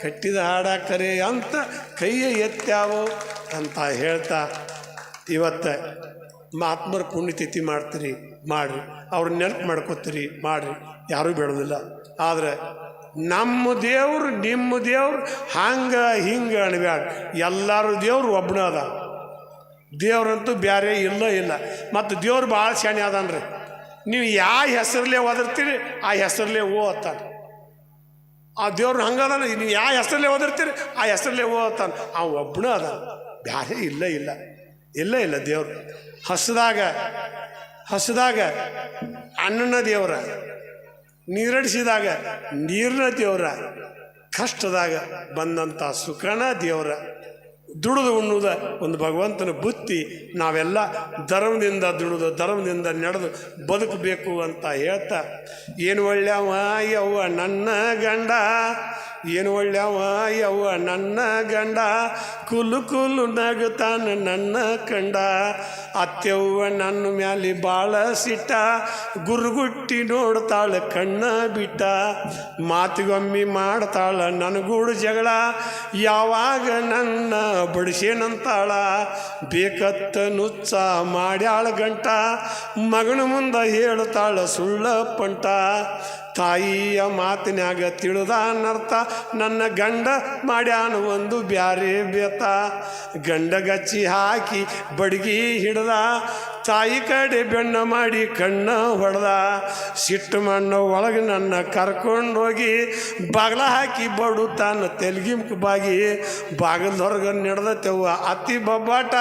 ಕಟ್ಟಿದ ಹಾಡ ಕರೆ ಅಂತ ಕೈಯ ಎತ್ತ್ಯಾವೋ ಅಂತ ಹೇಳ್ತಾ ಇವತ್ತು ಮಹಾತ್ಮರ ಪುಣ್ಯತಿಥಿ ಮಾಡ್ತೀರಿ ಮಾಡಿರಿ, ಅವ್ರ ನೆನಪು ಮಾಡ್ಕೋತೀರಿ ಮಾಡಿರಿ, ಯಾರೂ ಬೇಡೋದಿಲ್ಲ. ಆದರೆ ನಮ್ಮ ದೇವ್ರು ನಿಮ್ಮ ದೇವ್ರು ಹಂಗೆ ಹಿಂಗೆ ಅನ್ಬ್ಯಾಡ. ಎಲ್ಲರೂ ದೇವ್ರು ಒಬ್ಬನ ಅದ, ದೇವ್ರಂತೂ ಬೇರೆ ಇಲ್ಲ. ಮತ್ತು ದೇವ್ರು ಭಾಳ ಶಾಣೆ ಅದನ್ರಿ. ನೀವು ಯಾವ ಹೆಸರಲ್ಲೇ ಓದಿರ್ತೀರಿ ಆ ಹೆಸರಲ್ಲೇ ಓದ್ತಾನೆ. ಆ ದೇವ್ರು ಹಂಗದಾನ, ನೀವು ಯಾವ ಹೆಸರಲ್ಲೇ ಓದಿರ್ತೀರಿ ಆ ಹೆಸರಲ್ಲೇ ಓದ್ತಾನೆ. ಆ ಒಬ್ಬನ ಅದ, ಬೇರೆ ಇಲ್ಲ. ದೇವ್ರು ಹಸದಾಗ ಅನ್ನನ ದೇವ್ರ, ನೀರಡಿಸಿದಾಗ ನೀರಿನ ದೇವ್ರ, ಕಷ್ಟದಾಗ ಬಂದಂಥ ಸುಖನ ದೇವ್ರ. ದುಡಿದು ಉಣ್ಣುವುದ ಒಂದು ಭಗವಂತನ ಬುತ್ತಿ. ನಾವೆಲ್ಲ ಧರ್ಮದಿಂದ ದುಡಿದು ಧರ್ಮದಿಂದ ನಡೆದು ಬದುಕಬೇಕು ಅಂತ ಹೇಳ್ತಾ, ಏನು ಒಳ್ಳೆಯವ ಯವ್ವ ನನ್ನ ಗಂಡ, ಏನು ಒಳ್ಳೆಯವ ಯವ್ವ ನನ್ನ ಗಂಡ, ಕುಲು ನಗುತ್ತಾನ ನನ್ನ ಕಂಡ, ಅತ್ತೆವ್ವ ನನ್ನ ಮ್ಯಾಲೆ ಭಾಳ ಸಿಟ್ಟ, ಗುರುಗುಟ್ಟಿ ನೋಡ್ತಾಳ ಕಣ್ಣ ಬಿಟ್ಟ, ಮಾತಿಗೊಮ್ಮಿ ಮಾಡ್ತಾಳ ನನಗೂಡು ಜಗಳ, ಯಾವಾಗ ನನ್ನ ಬಡಿಸೇನಂತಾಳ, ಬೇಕತ್ತ ನುಚ್ಚ ಮಾಡ್ಯಾಳ ಗಂಟ, ಮಗನ ಮುಂದೆ ಹೇಳ್ತಾಳ ಸುಳ್ಳ ಪಂಟ, ತಾಯಿಯ ಮಾತಿನ್ಯಾಗ ತಿಳಿದಾನರ್ಥ, ನನ್ನ ಗಂಡ ಮಾಡ್ಯಾನ ಒಂದು ಬ್ಯಾರೆ ಬೇತ, ಗಂಡಗಚ್ಚಿ ಹಾಕಿ ಬಡ್ಗಿ ಹಿಡ್ದ, ತಾಯಿ ಕಡೆ ಬೆಣ್ಣ ಮಾಡಿ ಕಣ್ಣ ಹೊಡೆದ, ಸಿಟ್ಟು ಮಣ್ಣು ಒಳಗೆ ನನ್ನ ಕರ್ಕೊಂಡೋಗಿ ಬಾಗ್ಲ ಹಾಕಿ ಬಡು ತಾನು ತೆಲ್ಗಿಮ್ಕ ಬಾಗಿ, ಬಾಗಿಲ್ದೊರ್ಗ ನಡೆದತೆವ್ವ ಅತ್ತಿ ಬಬ್ಬಾಟ,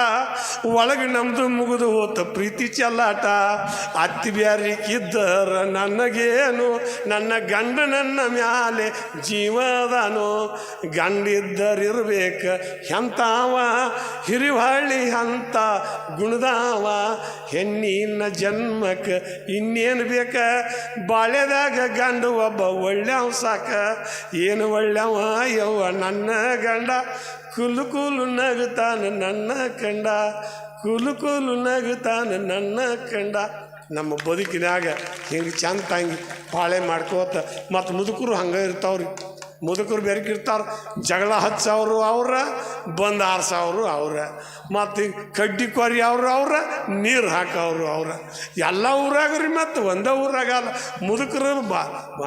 ಒಳಗೆ ನಮ್ದು ಮುಗಿದು ಹೋತ ಪ್ರೀತಿ ಚೆಲ್ಲಾಟ, ಅತ್ತಿ ಬ್ಯಾರಿಕಿದ್ದರ ನನಗೇನು, ನನ್ನ ಗಂಡ ನನ್ನ ಮ್ಯಾಲೆ ಜೀವದಾನು, ಗಂಡಿದ್ದರಿರ್ಬೇಕ ಎಂತಾವ, ಹಿರಿವಳ್ಳಿ ಅಂತ ಗುಣದಾವ, ಹೆಣ್ಣಿನ ಜನ್ಮಕ್ಕೆ ಇನ್ನೇನು ಬೇಕ, ಬಾಳೆದಾಗ ಗಂಡು ಒಬ್ಬ ಒಳ್ಳೆವ ಸಾಕ, ಏನು ಒಳ್ಳೆವ ಯವ್ವ ನನ್ನ ಗಂಡ, ಕುಲು ನಗುತ್ತಾನ ನನ್ನ ಕಂಡ, ಕುಲು ನಗುತ್ತಾನ ನನ್ನ ಕಂಡ. ನಮ್ಮ ಬದುಕಿನಾಗ ಹಿಂಗೆ ಚಂದ ತಂಗಿ ಪಾಳೆ ಮಾಡ್ಕೋತ, ಮತ್ತು ಮುದುಕರು ಹಂಗೆ ಇರ್ತಾವ್ರಿ. ಮುದುಕರು ಬೆರಕಿರ್ತಾವ್ರು, ಜಗಳ ಹಚ್ಚವ್ರು ಅವ್ರ, ಬಂದು ಆರ್ಸವ್ರು ಅವ್ರ, ಮತ್ತು ಕಡ್ಡಿ ಕೊರಿ ಅವ್ರ, ನೀರು ಹಾಕವ್ರು ಅವ್ರ. ಎಲ್ಲ ಊರಾಗ್ರಿ, ಮತ್ತು ಒಂದೇ ಊರಾಗಲ್ಲ ಮುದುಕರು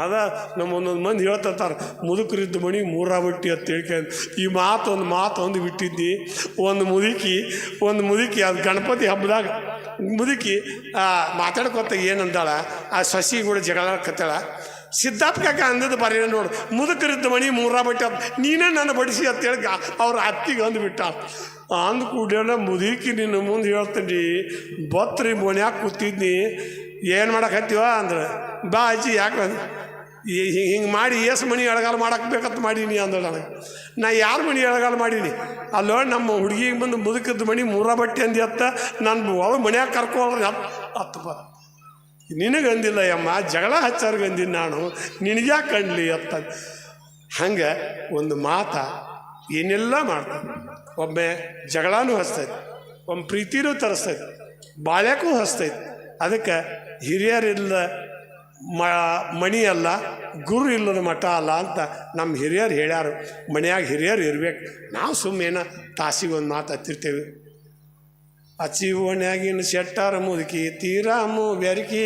ಅದ. ನಮ್ಮ ಒಂದೊಂದು ಮಂದಿ ಹೇಳ್ತಿರ್ತಾರೆ, ಮುದುಕರಿದ್ದು ಮಣಿ ಮೂರ ಬಿಟ್ಟು ಅಂತ ತಿಳ್ಕೊಂಡು. ಈ ಮಾತೊಂದು ಬಿಟ್ಟಿದ್ದಿ. ಒಂದು ಮುದುಕಿ ಅದು ಗಣಪತಿ ಹಬ್ಬದಾಗ ಮುದುಕಿ ಮಾತಾಡ್ಕೊತ ಏನಂದಾಳ, ಆ ಸಸಿ ಕೂಡ ಜಗಳ ಕತ್ತಾಳ. ಸಿದ್ಧಾರ್ಥ ಕಾಕ ಅಂದದ್ದು ಬರೀ ನೋಡು, ಮುದುಕರಿದ್ದ ಮಣಿ ಮೂರ ಬಿಟ್ಟು ನೀನೇ ನನ್ನ ಬಡಿಸಿ ಅಂತೇಳಿ ಅವ್ರ ಅತ್ತಿಗೆ ಅಂದುಬಿಟ್ಟ. ಅಂದು ಕೂಡಲ ಮುದುಕಿ ನಿನ್ನ ಮುಂದೆ ಹೇಳ್ತೀನಿ, ಬತ್ರಿ ಮನ್ಯಾಗ ಕೂತಿದ್ನಿ, ಏನು ಮಾಡಕತ್ತೀವ ಅಂದ್ರೆ, ಬಾ ಅಜ್ಜಿ ಯಾಕೆ ಹಿಂಗೆ ಮಾಡಿ ಏಸು ಮನೆ ಎಳಗಾಲ ಮಾಡಕ್ಕೆ ಬೇಕಂತ ಮಾಡೀನಿ ಅಂದಳು ನನಗೆ. ನಾ ಯಾರು ಮನೆ ಎಳಗಾಲ ಮಾಡೀನಿ? ಅಲ್ಲೋ ನಮ್ಮ ಹುಡುಗಿಗೆ ಬಂದು ಮುದುಕದ ಮನೆ ಮೂರ ಬಟ್ಟೆ ಅಂದಿ ಅತ್ತ, ನಾನು ಒಳಗೆ ಮನ್ಯಾಗ ಕರ್ಕೊಳ್ಳಿ ಹತ್ತಪ್ಪ. ನಿನಗಂದಿಲ್ಲ ಅಮ್ಮ, ಜಗಳ ಹಚ್ಚರ್ಗಂದಿನಿ ನಾನು, ನಿನಗ್ಯಾಕೆ ಕಂಡ್ಲಿ ಅತ್ತ. ಹಂಗೆ ಒಂದು ಮಾತ ಏನೆಲ್ಲ ಮಾಡ್ತಾನೆ. ಒಮ್ಮೆ ಜಗಳನೂ ಹಚ್ತೈತೆ, ಒಮ್ಮೆ ಪ್ರೀತಿನೂ ತರಿಸ್ತೈತೆ, ಬಾಳ್ಯಾಕೂ ಹಚ್ತೈತೆ. ಅದಕ್ಕೆ ಹಿರಿಯರಿಲ್ಲ ಮಣಿ ಅಲ್ಲ, ಗುರು ಇಲ್ಲದ ಮಠ ಅಲ್ಲ ಅಂತ ನಮ್ಮ ಹಿರಿಯರು ಹೇಳ್ಯಾರು. ಮನೆಯಾಗ ಹಿರಿಯರು ಇರ್ಬೇಕು. ನಾವು ಸುಮ್ಮನೆ ತಾಸಿಗೊಂದು ಮಾತು ಹತ್ತಿರ್ತೇವೆ. ಅಚ್ಚಿ ಓಣ್ಯಾಗಿನ ಶೆಟ್ಟಾರ ಮುದುಕಿ ತೀರಾಮು ಬೆರಕಿ,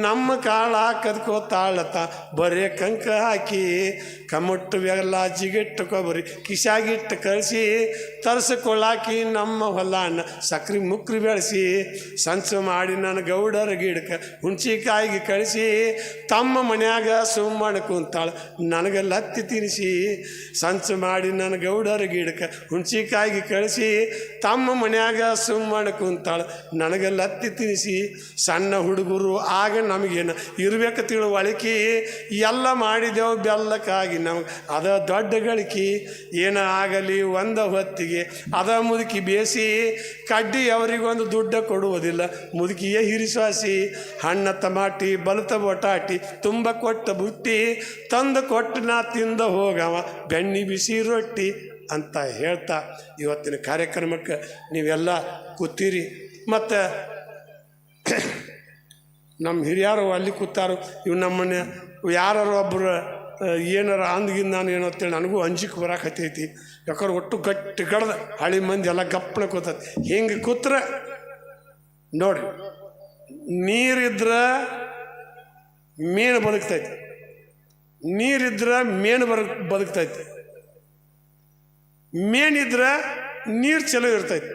ನಮ್ಮ ಕಾಳ ಕದ್ಕೋತಾಳತ್ತ ಬರೇ ಕಂಕ ಹಾಕಿ, ಕಮುಟ್ಟು ಬೆಲ್ಲ ಜಿಗಿಟ್ಟು ಕೊಬ್ಬರಿ ಕಿಶಾಗಿಟ್ಟು ಕಳಿಸಿ, ತರಿಸ್ಕೊಳ್ಳಾಕಿ ನಮ್ಮ ಹೊಲಾನ ಸಕ್ರೆ ಮುಕ್ರಿ ಬೆಳೆಸಿ, ಸಂಚು ಮಾಡಿ ನನ್ನ ಗೌಡರ ಗಿಡಕ್ಕೆ ಹುಣ್ಸಿಕಾಯಿಗೆ ಕಳಿಸಿ, ತಮ್ಮ ಮನ್ಯಾಗ ಸುಮ್ಮನೆ ಕುಂತಾಳ ನನಗೆ ಲತ್ತಿ ತಿನ್ನಿಸಿ, ಸಂಚು ಮಾಡಿ ನನ್ನ ಗೌಡರ ಗಿಡಕ್ಕೆ ಹುಣ್ಸಿಕಾಯಿಗೆ ಕಳಿಸಿ, ತಮ್ಮ ಮನ್ಯಾಗ ಸುಮ್ಮನೆ ಕುಂತಾಳ ನನಗೆ ಲತ್ತಿ ತಿನ್ನಿಸಿ. ಸಣ್ಣ ಹುಡುಗರು ಆಗ ನಮಗೇನು ಇರ್ಬೇಕು ತಿಳುವಳಿಕೆ, ಎಲ್ಲ ಮಾಡಿದೆವು ಬೆಲ್ಲಕ್ಕಾಗಿ ನಮಗೆ ಅದ ದೊಡ್ಡ ಗಳಿಕೆ. ಏನ ಆಗಲಿ ಒಂದ ಹೊತ್ತಿಗೆ ಅದ ಮುದುಕಿ ಬೇಸಿ, ಕಡ್ಡಿ ಅವರಿಗೊಂದು ದುಡ್ಡ ಕೊಡುವುದಿಲ್ಲ ಮುದುಕಿಯೇ ಹಿರಿಸ್ವಾಸಿ. ಹಣ್ಣ ಟಮಾಟಿ ಬಲತ ಬಟಾಟಿ ತುಂಬ ಕೊಟ್ಟ ಬುಟ್ಟಿ, ತಂದು ಕೊಟ್ಟು ನಾ ತಿಂದ ಹೋಗವ ಬೆಣ್ಣಿ ಬಿಸಿ ರೊಟ್ಟಿ ಅಂತ ಹೇಳ್ತಾ ಇವತ್ತಿನ ಕಾರ್ಯಕ್ರಮಕ್ಕೆ ನೀವೆಲ್ಲ ಕೂತೀರಿ. ಮತ್ತು ನಮ್ಮ ಹಿರಿಯರು ಅಲ್ಲಿ ಕೂತಾರು. ಇವು ನಮ್ಮನ್ನ ಯಾರು ಒಬ್ಬರು ಏನಾರ ಅಂದ್ಗಿಂದ ನಾನು ಏನೋ ಅಂತೇಳಿ ನನಗೂ ಅಂಜಿಕೆ ಬರಾಕತ್ತೈತಿ. ಯಾಕಂದ್ರೆ ಒಟ್ಟು ಗಟ್ಟಿ ಕಡ್ದು ಹಳಿ ಮಂದಿ ಎಲ್ಲ ಗಪ್ಪನ ಕೂತೈತಿ. ಹಿಂಗೆ ಕೂತ್ರೆ ನೋಡ್ರಿ, ನೀರಿದ್ರೆ ಮೀನು ಬದುಕ್ತೈತಿ, ನೀರಿದ್ರೆ ಮೇನು ಬದುಕ್ತೈತಿ, ಮೇನಿದ್ರೆ ನೀರು ಚಲೋ ಇರ್ತೈತಿ.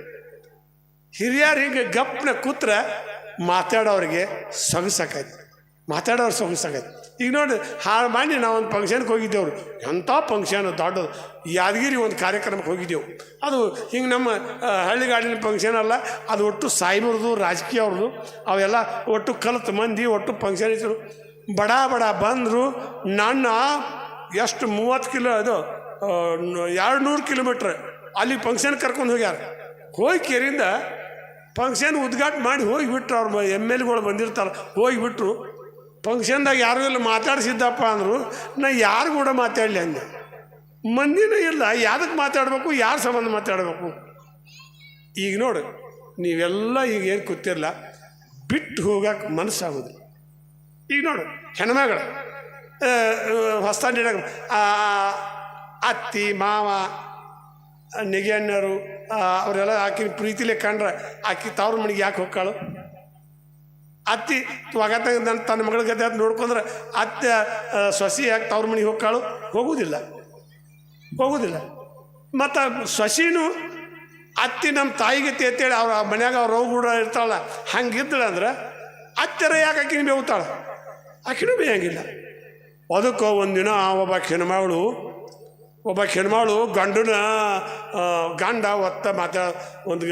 ಹಿರಿಯರು ಹಿಂಗೆ ಗಪ್ಪನ ಕೂತ್ರೆ ಮಾತಾಡೋರಿಗೆ ಸೊಗಸಾಕೈತಿ, ಮಾತಾಡೋರು ಸೊಗಸಾಕೈತಿ. ಈಗ ನೋಡಿ, ಹಾಳು ಮಾಡಿ ನಾವು ಒಂದು ಫಂಕ್ಷನ್ಗೆ ಹೋಗಿದ್ದೇವ್ರು. ಎಂಥ ಫಂಕ್ಷನ್ ದೊಡ್ಡದು, ಯಾದಗಿರಿ ಒಂದು ಕಾರ್ಯಕ್ರಮಕ್ಕೆ ಹೋಗಿದ್ದೆವು. ಅದು ಹಿಂಗೆ ನಮ್ಮ ಹಳ್ಳಿಗಾಡಿನ ಫಂಕ್ಷನ್ ಅಲ್ಲ, ಅದು ಒಟ್ಟು ಸಾಯಿಬರದು ರಾಜಕೀಯ ಅವ್ರದ್ದು ಅವೆಲ್ಲ ಒಟ್ಟು ಕಲಿತು ಮಂದಿ ಒಟ್ಟು ಫಂಕ್ಷನ್ ಇದ್ರು. ಬಡ ಬಂದರು. ನನ್ನ ಎಷ್ಟು 30 ಕಿಲೋ ಅದು 200 ಕಿಲೋಮೀಟ್ರ್ ಅಲ್ಲಿ ಫಂಕ್ಷನ್ ಕರ್ಕೊಂಡು ಹೋಗ್ಯಾರ. ಹೋಗಿ ಕೇರಿಂದ ಫಂಕ್ಷನ್ ಉದ್ಘಾಟನೆ ಮಾಡಿ ಹೋಗಿಬಿಟ್ರು. ಅವ್ರ MLAಗಳು ಬಂದಿರ್ತಾರೆ, ಹೋಗಿಬಿಟ್ರು. ಫಂಕ್ಷನ್ದಾಗ ಯಾರು ಇಲ್ಲ ಮಾತಾಡಿಸಿದ್ದಪ್ಪ ಅಂದರು. ನಾ ಯಾರು ಕೂಡ ಮಾತಾಡಲಿ ಅಂದೆ. ಮಂದಿನೂ ಇಲ್ಲ, ಯಾವುದಕ್ಕೆ ಮಾತಾಡಬೇಕು, ಯಾರು ಸಂಬಂಧ ಮಾತಾಡಬೇಕು? ಈಗ ನೋಡಿ, ನೀವೆಲ್ಲ ಈಗ ಏನು ಕೂತಿರಲ್ಲ, ಬಿಟ್ಟು ಹೋಗಕ್ಕೆ ಮನಸ್ಸಾಗೋದು. ಈಗ ನೋಡು, ಹೆಣ್ಮಗಳು ಹೊಸ್ತಾಂಡಿ ಅತ್ತಿ ಮಾವ ನೆಗೆಣ್ಣರು ಅವರೆಲ್ಲ ಆಕಿನ ಪ್ರೀತಿಲೇ ಕಂಡ್ರೆ ಆಕಿ ತವ್ರ ಮನೆಗೆ ಯಾಕೆ ಹೋಗ್ಕಾಳು? ಅತ್ತಿ ಒಗತ್ತ ತನ್ನ ಮಗಳ ಗದ್ದೆ ಅಂತ ನೋಡ್ಕೊಂಡ್ರೆ ಅತ್ತೆ ಸೊಸಿ ಯಾಕೆ ತವ್ರ ಮನೆಗೆ ಹೋಗ್ಕಾಳು? ಹೋಗುವುದಿಲ್ಲ. ಮತ್ತು ಸೊಸಿನೂ ಅತ್ತಿ ನಮ್ಮ ತಾಯಿಗೆ ಅಂತೇಳಿ ಅವ್ರ ಮನ್ಯಾಗ ಅವ್ರ ರೋಗ ಕೂಡ ಇರ್ತಾಳಲ್ಲ, ಹಂಗಿದ್ದಳಂದ್ರೆ ಅತ್ತೆರ ಯಾಕೆ ಆಕಿನ ಬೇವುತ್ತಾಳೆ? ಆಕಿನೂ ಬೇಯಂಗಿಲ್ಲ. ಅದಕ್ಕೆ ಒಂದಿನ ಒಬ್ಬ ಹೆಣ್ಮಗಳು ಗಂಡ ಒತ್ತ ಒಂದು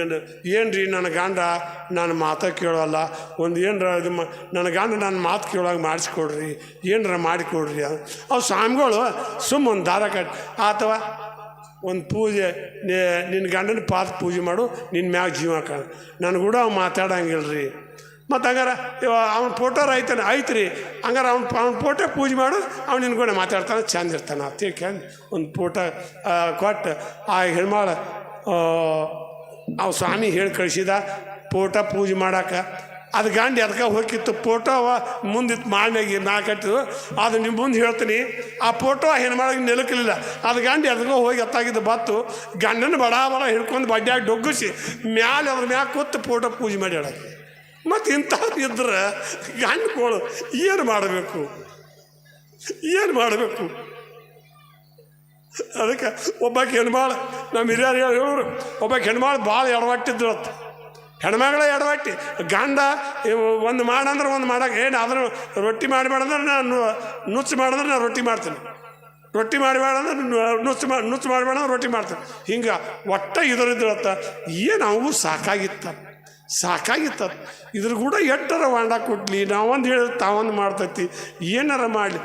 ಏನು ರೀ ನನ್ನ ಗಂಡ ನಾನು ಮಾತಾ ಕೇಳೋಲ್ಲ, ಒಂದು ಏನರ ಇದು ನನ್ನ ಗಂಡ ನನ್ನ ಮಾತು ಕೇಳೋಂಗೆ ಮಾಡಿಸ್ಕೊಡ್ರಿ, ಏನರ ಮಾಡಿಕೊಡ್ರಿ. ಅವು ಸ್ವಾಮಿಗಳು ಒಂದು ದಾರ ಕಟ್ಟಿ ಅಥವಾ ಒಂದು ಪೂಜೆ, ನಿನ್ನ ಗಂಡನ ಪಾದ ಪೂಜೆ ಮಾಡು, ನಿನ್ನ ಮ್ಯಾಗ ಜೀವ ಕಾಣ, ನಾನು ಕೂಡ ಅವು ಮಾತಾಡಂಗಿಲ್ರಿ. ಮತ್ತು ಹಂಗಾರೆ ಅವ್ನ ಫೋಟೋರು ಐತ್ರಿ, ಹಂಗಾರೆ ಅವ್ನ ಫೋಟೋ ಪೂಜೆ ಮಾಡು, ಅವ್ನು ನಿನ್கூட ಮಾತಾಡ್ತಾನೆ, ಚಂದ ಇರ್ತಾನೆ ಅಂತ ತಿಳ್ಕೊಂಡು ಒಂದು ಫೋಟೋ ಕೊಟ್ಟು ಆ ಹೆಣ್ಮಾಳ ಅವು ಸ್ವಾಮಿ ಹೇಳಿ ಕಳಿಸಿದ ಫೋಟೋ ಪೂಜೆ ಮಾಡೋಕೆ. ಅದು ಗಂಡು ಎದಕ್ಕೆ ಹೋಗಿತ್ತು, ಫೋಟೋ ಮುಂದಿತ್ತು ಮ್ಯಾಗ ಕಟ್ಟಿದ್ದು. ಅದು ನಿಮ್ಮ ಮುಂದೆ ಹೇಳ್ತೀನಿ, ಆ ಫೋಟೋ ಹೆಣ್ಮಾಳಿಗೆ ನಿಲುಕಲಿಲ್ಲ. ಅದು ಗಂಡು ಎದಕ್ಕೋ ಹೋಗಿ ಎತ್ತಾಗಿದ್ದು ಬತ್ತು, ಗಂಡನ ಬಡ ಹಿಡ್ಕೊಂಡು ಬಡ್ಡ್ಯಾಗ ಡೊಗ್ಗಿಸಿ ಮ್ಯಾಲೆ ಅದ್ರ ಮ್ಯಾಗ ಕೂತು ಫೋಟೋ ಪೂಜೆ ಮಾಡಿ ಹೇಳಕ್ಕೆ. ಮತ್ತು ಇಂಥವ್ರು ಇದ್ರೆ ಗಂಡುಗಳು ಏನು ಮಾಡಬೇಕು? ಅದಕ್ಕೆ ಒಬ್ಬಾಕೆ ಹೆಣ್ಮಾಳು ನಮ್ಮ ಹಿರಿಯರು ಹೇಳೋರು, ಒಬ್ಬಾಕೆ ಹೆಣ್ಮಾಳು ಭಾಳ ಎಡವಟ್ಟಿದ್ರು ಅಂತ. ಹೆಣ್ಮಗಳೇ ಎಡವಟ್ಟಿ, ಗಂಡ ಒಂದು ಮಾಡಂದ್ರೆ ಒಂದು ಮಾಡೋಕೆ ಏನು ಅದನ್ನು ರೊಟ್ಟಿ ಮಾಡಿಬೇಡಂದ್ರೆ ನಾನು ನುಚ್ಚು ಮಾಡಿದ್ರೆ ನಾನು ರೊಟ್ಟಿ ಮಾಡ್ತೀನಿ, ರೊಟ್ಟಿ ಮಾಡಿಬೇಡಂದ್ರೆ ನುಚ್ಚು ಮಾಡಿಬೇಡಂದ್ರೆ ರೊಟ್ಟಿ ಮಾಡ್ತೀನಿ. ಹಿಂಗೆ ಒಟ್ಟ ಇದರಿದ್ರತ್ತ. ಏನು ಅವು ಸಾಕಾಗಿತ್ತ. ಇದ್ರ ಕೂಡ ಎಟ್ಟರ ವಾಂಡ ಕೊಟ್ಲಿ, ನಾವೊಂದು ಹೇಳಿ ತಾವೊಂದು ಮಾಡ್ತೈತಿ, ಏನಾರ ಮಾಡಲಿ.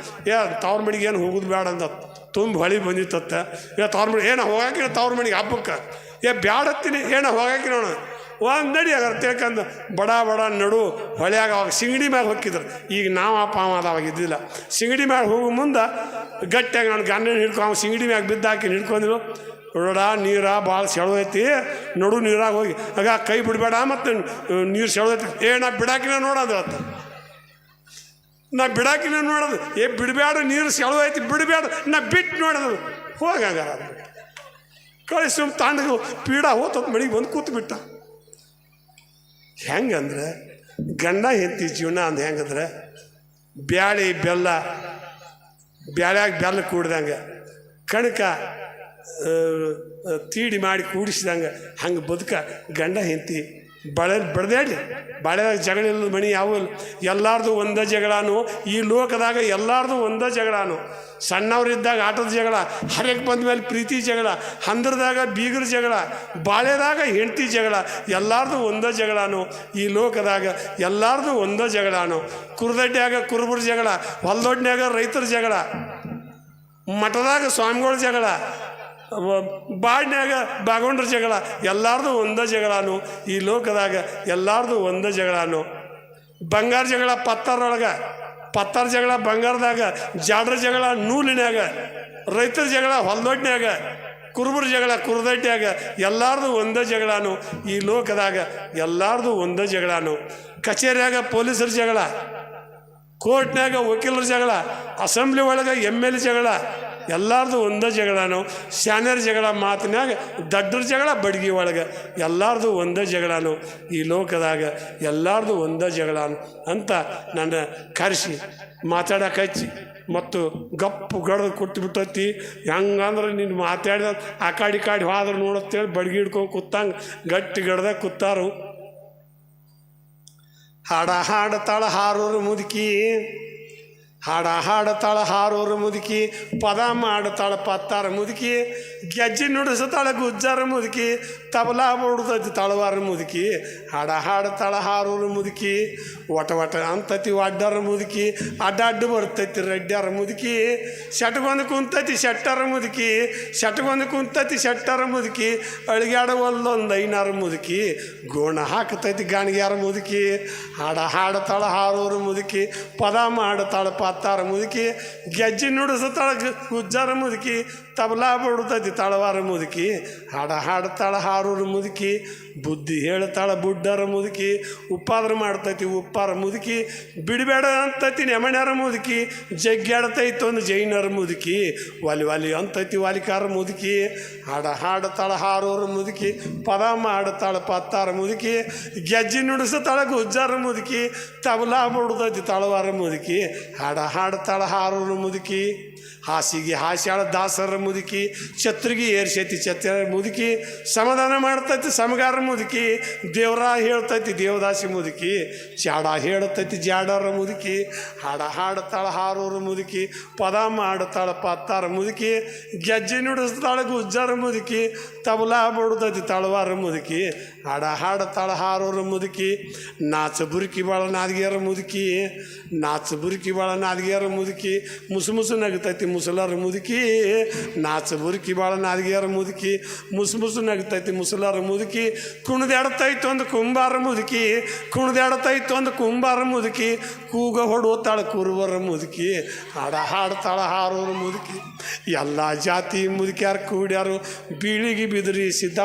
ತವ್ರ ಮನೆಗೆ ಏನು ಹೋಗೋದು ಬೇಡ ಅಂದ, ತುಂಬ ಹೊಳಿ ಬಂದಿತ್ತತ್ತ. ತವ್ರ ಮನೆ ಏನೋ ಹೋಗಾಕಿನ ತವ್ರ ಮನೆಗೆ ಹಬ್ಬಕ್ಕೆ ಬ್ಯಾಡತ್ತೀನಿ, ಏನೋ ಹೋಗಾಕಿ ನೋಡ ಒಂದು ನಡಿ ಅದ್ರ ತಿಳ್ಕೊಂಡು ಬಡ ನಡು ಹೊಳ್ಯಾಗ ಅವಾಗ ಸಿಂಗಡಿ ಮ್ಯಾಗ ಹೋಗಿದ್ರು. ಈಗ ನಾವು ಅಪ್ಪ ಅವಾಗ ಇದ್ದಿಲ್ಲ. ಸಿಂಗಡಿ ಮ್ಯಾಗ ಹೋಗೋ ಮುಂದೆ ಗಟ್ಟಿಯಾಗಿ ನಾನು ಗಂಡನ ಹಿಡ್ಕೊಂಡು ಸಿಂಗಡಿ ಮ್ಯಾಗ ಬಿದ್ದಾಕಿ ಹಿಡ್ಕೊಂಡಿರು. ನೋಡ ನೀರ ಭಾಳ ಸೆಳೋದೈತಿ, ನಡು ನೀರಾಗ ಹೋಗಿ ಆಗ ಕೈ ಬಿಡಬೇಡ, ಮತ್ತು ನೀರು ಸೆಳೋದೈತಿ. ನಾ ಬಿಡಾಕಿನ ನೋಡೋದು ಅತ್ತ, ನಾ ಬಿಡಾಕಿನ ನೋಡೋದು. ಬಿಡಬೇಡ, ನೀರು ಸೆಳೋದೈತಿ, ಬಿಡಬೇಡ, ನಾ ಬಿಟ್ಟು ನೋಡೋದು. ಹೋಗಂಗಾರ ಕಳಿಸಿ ತಾಂಡಗ ಪೀಡ ಹೋತತ್ ಮನೆಗೆ ಬಂದು ಕೂತು ಬಿಟ್ಟ. ಹೆಂಗಂದ್ರೆ ಗಂಡ ಹೆಂಡತಿ ಜೀವನ ಅಂದ ಹೆಂಗಂದ್ರೆ ಬ್ಯಾಳ್ಯಾಗ ಬೆಲ್ಲ ಕೂಡ್ದಂಗೆ, ಕಣಕ ತೀಡಿ ಮಾಡಿ ಕೂಡಿಸಿದಂಗೆ ಹಂಗೆ ಬದುಕ ಗಂಡ ಹೆಂಡತಿ ಬಡ್ದಾಡಿ ಬಾಳೆದಾಗ ಜಗಳ ಇಲ್ಲದ ಮನೆ ಯಾವ ಎಲ್ಲಾರ್ದು ಒಂದೇ ಜಗಳಾನು. ಈ ಲೋಕದಾಗ ಎಲ್ಲಾರ್ದು ಒಂದೇ ಜಗಳಾನು. ಸಣ್ಣವ್ರಿದ್ದಾಗ ಆಟದ ಜಗಳ, ಹರಕ್ಕೆ ಬಂದ ಮೇಲೆ ಪ್ರೀತಿ ಜಗಳ, ಹಂದ್ರದಾಗ ಬೀಗರ ಜಗಳ, ಬಾಳೆದಾಗ ಹೆಂಡತಿ ಜಗಳ, ಎಲ್ಲಾರ್ದು ಒಂದೇ ಜಗಳಾನು. ಈ ಲೋಕದಾಗ ಎಲ್ಲಾರ್ದು ಒಂದೇ ಜಗಳಾನು. ಕುರ್ದಡ್ಡ್ಯಾಗ ಕುರುಬರ ಜಗಳ, ಹೊಲದೊಡ್ನ್ಯಾಗ ರೈತರ ಜಗಳ, ಮಠದಾಗ ಸ್ವಾಮಿಗಳ ಜಗಳ, ಬಾಡ್ನ್ಯಾಗ ಬಾಗೊಂಡ್ರ ಜಗಳ, ಎಲ್ಲಾರ್ದು ಒಂದೇ ಜಗಳಾನು. ಈ ಲೋಕದಾಗ ಎಲ್ಲಾರ್ದು ಒಂದೇ ಜಗಳಾನು. ಬಂಗಾರ ಜಗಳ ಪತ್ತಾರ ಜಗಳ ಬಂಗಾರದಾಗ, ಜಾಡ್ರ ಜಗಳ ನೂಲಿನ್ಯಾಗ, ರೈತರ ಜಗಳ ಹೊಲದೊಡ್ನ್ಯಾಗ, ಕುರುಬರ ಜಗಳ ಕುರ್ದಡ್ಡ್ಯಾಗ, ಎಲ್ಲಾರ್ದು ಒಂದೇ ಜಗಳಾನು. ಈ ಲೋಕದಾಗ ಎಲ್ಲಾರ್ದು ಒಂದೇ ಜಗಳಾನು. ಕಚೇರಿಯಾಗ ಪೊಲೀಸರ ಜಗಳ, ಕೋರ್ಟ್ನಾಗ ವಕೀಲರ ಜಗಳ, ಅಸೆಂಬ್ಲಿ ಒಳಗೆ MLA ಜಗಳ, ಎಲ್ಲಾರ್ದು ಒಂದೇ ಜಗಳನು. ಶಾನ್ಯರ ಜಗಳ ಮಾತಿನಾಗ, ದಡ್ಡರ ಜಗಳ ಬಡ್ಗಿ ಒಳಗೆ, ಎಲ್ಲಾರ್ದು ಒಂದೇ ಜಗಳನು. ಈ ಲೋಕದಾಗ ಎಲ್ಲಾರ್ದು ಒಂದೇ ಜಗಳನು ಅಂತ ನನ್ನ ಕರೆಸಿ ಮಾತಾಡಕ್ಕೆ ಹಚ್ಚಿ ಮತ್ತು ಗಪ್ಪು ಗಡ್ದು ಕೊಟ್ಟುಬಿಟ್ಟತಿ. ಹೆಂಗಂದ್ರೆ ನೀನು ಮಾತಾಡಿದ ಆ ಕಾಡಿ ಹೋದ್ರೆ ನೋಡತ್ತೇಳಿ ಬಡ್ಗಿ ಹಿಡ್ಕೊಂಡು ಕೂತಂಗೆ ಗಟ್ಟಿ ಗಡ್ದಾಗ ಕೂತಾರು. ಹಾಡತಾಳ ಹಾರೋರು ಮುದುಕಿ, ಹಾಡತಾಳ ಹಾರೋರು ಮುದುಕಿ, ಪದ ಮಾಡ್ತಾಳ ಪತ್ತಾರ ಮುದುಕಿ, ಗೆಜ್ಜೆ ನುಡಿಸ್ತಾಳ ಗುಜ್ಜಾರ ಮುದುಕಿ, ತಬಲಾ ಬಡ್ದೈತಿ ತಳವಾರ ಮುದುಕಿ. ಹಾಡತಾಳ ಹಾರೋರು ಮುದುಕಿ, ಒಟ ಅಂತತಿ ಒಡ್ಡಾರ ಮುದುಕಿ, ಅಡ್ಡ ಬರ್ತೈತಿ ರಡ್ಡ್ಯಾರ ಮುದುಕಿ, ಶಟ್ಗೊಂದು ಕುಂತೈತಿ ಶೆಟ್ಟಾರ ಮುದುಕಿ, ಶಟ್ಗೊಂದು ಕುಂತೈತಿ ಶೆಟ್ಟಾರ ಮುದುಕಿ, ಅಳಿಗಾಡವಲ್ಲೊಂದು ಐನಾರ ಮುದುಕಿ, ಗೋಣ ಹಾಕ್ತೈತಿ ಗಾಣಿಗ್ಯಾರ ಮುದುಕಿ. ಹಾಡತಾಳ ಹಾರೋರು ಮುದುಕಿ, ಪದ ಮಾಡ್ತಾಳ ಪತ್ತಾರ ಮುದುಕಿ, ಗೆಜ್ಜೆ ನುಡಿಸ್ತಾಳ ಗುಜ್ಜಾರ ಮುದುಕಿ, ತಬಲಾ ಬಡ್ತೈತಿ ತಳವಾರ ಮುದುಕಿ. ಹಾಡತಾಳ ಹಾರೋರು ಮುದುಕಿ, ಬುದ್ಧಿ ಹೇಳ್ತಾಳ ಬುಡ್ಡರ ಮುದುಕಿ, ಉಪ್ಪಾದ್ರ ಮಾಡ್ತೈತಿ ಉಪ್ಪಾರ ಮುದುಕಿ, ಬಿಡಬೇಡ ಅಂತೈತಿ ನೆಮಣ್ಯಾರ ಮುದುಕಿ, ಜಗ್ಗಾಡ್ತೈತಿ ಒಂದು ಜೈನರ ಮುದುಕಿ, ಒಲಿ ಅಂತೈತಿ ವಾಲಿಕಾರ ಮುದುಕಿ. ಹಾಡತಾಳ ಹಾರೋರು ಮುದುಕಿ, ಪದ ಮಾಡ್ತಾಳ ಪತ್ತಾರ ಮುದುಕಿ, ಗೆಜ್ಜೆ ನುಡಿಸ್ತಾಳ ಗುಜ್ಜಾರ ಮುದುಕಿ, ತಬಲಾ ಬಡ್ತೈತಿ ತಳವಾರ ಮುದುಕಿ. ಹಾಡತಾಳ ಹಾರೋರು ಮುದುಕಿ, ಹಾಸಿಗೆ ಹಾಸ್ಯಾಳ ದಾಸರ ಮುದುಕಿ, ಛತ್ರಿಗೆ ಏರ್ಸೈತಿ ಛತ್ರ ಮುದುಕಿ, ಸಮಾಧಾನ ಮಾಡ್ತೈತಿ ಸಮಗಾರ ಮುದುಕಿ, ದೇವ್ರ ಹೇಳ್ತೈತಿ ದೇವದಾಸಿ ಮುದುಕಿ, ಜಾಡ ಹೇಳ್ತೈತಿ ಜಾಡರ ಮುದುಕಿ. ಹಾಡತಾಳ ಹಾರೋರು ಮುದುಕಿ, ಪದ ಮಾಡ್ತಾಳ ಪತ್ತಾರ ಮುದುಕಿ, ಗೆಜ್ಜೆ ನುಡಿಸ್ತಾಳ ಗುಜ್ಜಾರ ಮುದುಕಿ, ತಬಲಾ ಬಡ್ತೈತಿ ತಳವಾರ ಮುದುಕಿ. ಹಾಡತಾಳ ಹಾರೋರು ಮುದುಕಿ, ನಾಚ ಬುರುಕಿ ಬಾಳ ನಾದಿಗೆಯರ ಮುದುಕಿ, ನಾಚ ಬುರುಕಿ ಬಾಳ ನಾದಿಗೆಯರ ಮುದುಕಿ, ಮುಸು ನಗ್ತೈತಿ ಮುಸಲಾರ ಮುದುಕಿ, ನಾಚ ಬುರುಕಿ ಬಾಳ ನಾದಿಗೆಯರ ಮುದುಕಿ, ಮುಸು ನಗ್ತೈತಿ ಮುಸಲಾರ ಮುದುಕಿ, ಕುಣಿದಾಡ್ತೈತಿ ಒಂದು ಕುಂಬಾರ ಮುದುಕಿ, ಕುಣಿದಾಡ್ತೈತಿ ಒಂದು ಕುಂಬಾರ ಮುದುಕಿ, ಕೂಗ ಹೊಡುತ್ತಾಳ ಕುರುಬರ ಮುದುಕಿ. ಹಾಡತಾಳ ಹಾರೋರು ಮುದುಕಿ, ಎಲ್ಲ ಜಾತಿ ಮುದುಕ್ಯಾರು ಕೂಡ್ಯಾರು ಬೀಳಿಗೆ ಬಿದ್ರಿ ಸಿದ್ಧ